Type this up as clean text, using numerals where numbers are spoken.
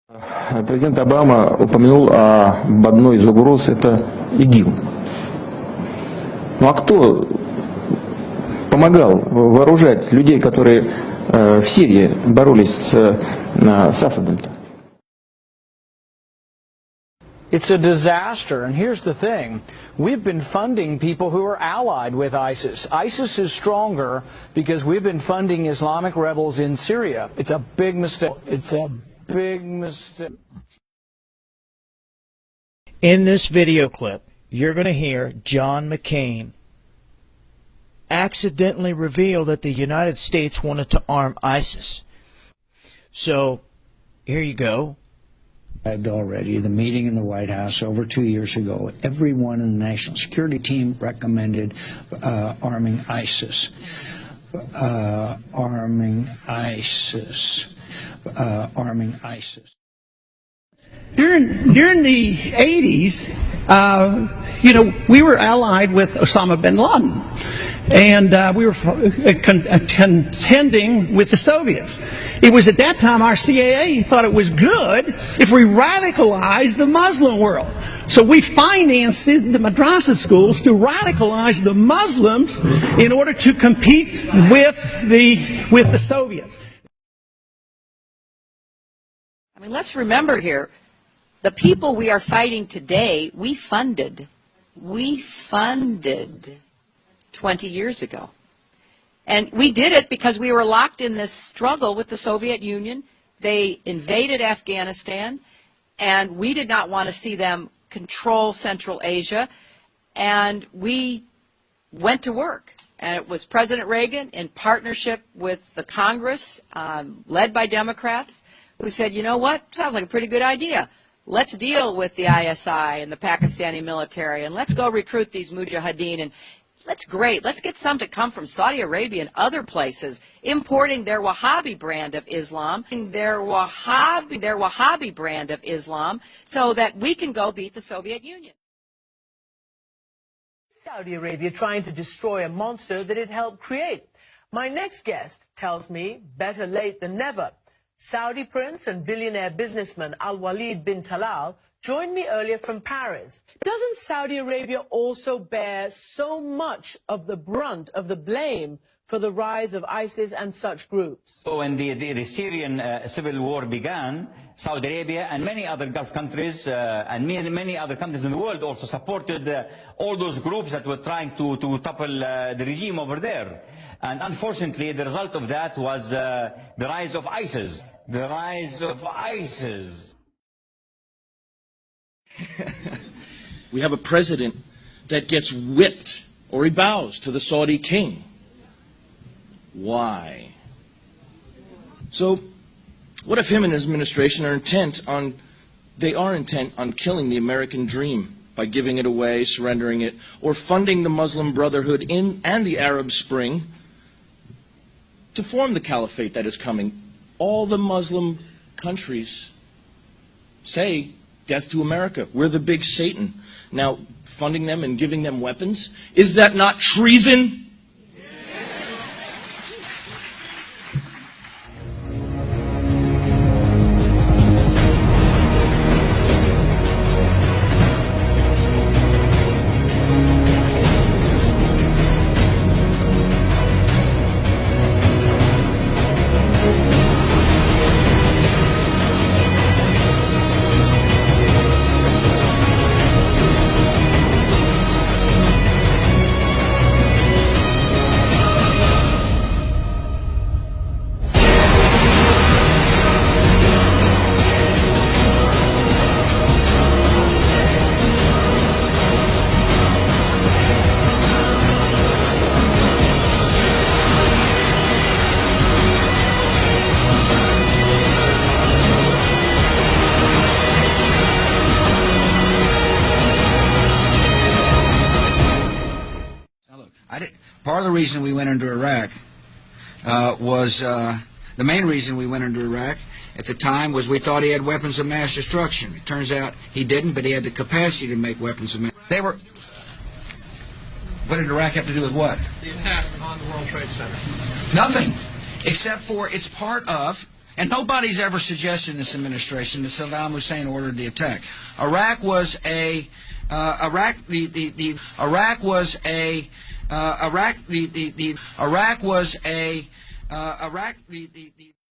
Президент Обама упомянул об одной из угроз, это ИГИЛ. Ну а кто помогал вооружать людей, которые в Сирии боролись с Асадом-то? It's a disaster, and here's the thing. We've been funding people who are allied with ISIS. ISIS is stronger because we've been funding Islamic rebels in Syria. It's a big mistake. It's a big mistake. In this video clip, you're going to hear John McCain accidentally reveal that the United States wanted to arm ISIS. So, here you go. Already, the meeting in the White House over 2 years ago, everyone in the National Security Team recommended arming ISIS. Arming ISIS. Arming ISIS. During the 80s, we were allied with Osama bin Laden, and we were contending with the Soviets. It was at that time our CIA thought it was good if we radicalized the Muslim world. So we financed the madrasa schools to radicalize the Muslims in order to compete with the Soviets. I mean, let's remember here, the people we are fighting today, we funded 20 years ago. And we did it because we were locked in this struggle with the Soviet Union. They invaded Afghanistan, and we did not want to see them control Central Asia. And we went to work. And it was President Reagan, in partnership with the Congress, led by Democrats, who said, you know what, sounds like a pretty good idea. Let's deal with the ISI and the Pakistani military, and let's go recruit these mujahideen. And that's great. Let's get some to come from Saudi Arabia and other places, importing their Wahhabi brand of Islam, their Wahhabi brand of Islam, so that we can go beat the Soviet Union. Saudi Arabia trying to destroy a monster that it helped create. My next guest tells me better late than never. Saudi prince and billionaire businessman Al-Walid bin Talal joined me earlier from Paris. Doesn't Saudi Arabia also bear so much of the brunt of the blame for the rise of ISIS and such groups? So when the Syrian civil war began, Saudi Arabia and many other Gulf countries and many other countries in the world also supported all those groups that were trying to topple the regime over there. And unfortunately, the result of that was the rise of ISIS. The rise of ISIS. We have a president that gets whipped or he bows to the Saudi king. Why? So, what if him and his administration are intent on killing the American dream by giving it away, surrendering it, or funding the Muslim Brotherhood and the Arab Spring to form the caliphate that is coming? All the Muslim countries say, death to America. We're the big Satan. Now, funding them and giving them weapons, is that not treason? Part of the reason we went into Iraq was the main reason we went into Iraq at the time was we thought he had weapons of mass destruction. It turns out he didn't, but he had the capacity to make weapons of mass. What did Iraq have to do with what? The attack on the World Trade Center. Nothing, except for it's part of And nobody's ever suggested in this administration that Saddam Hussein ordered the attack. Iraq was a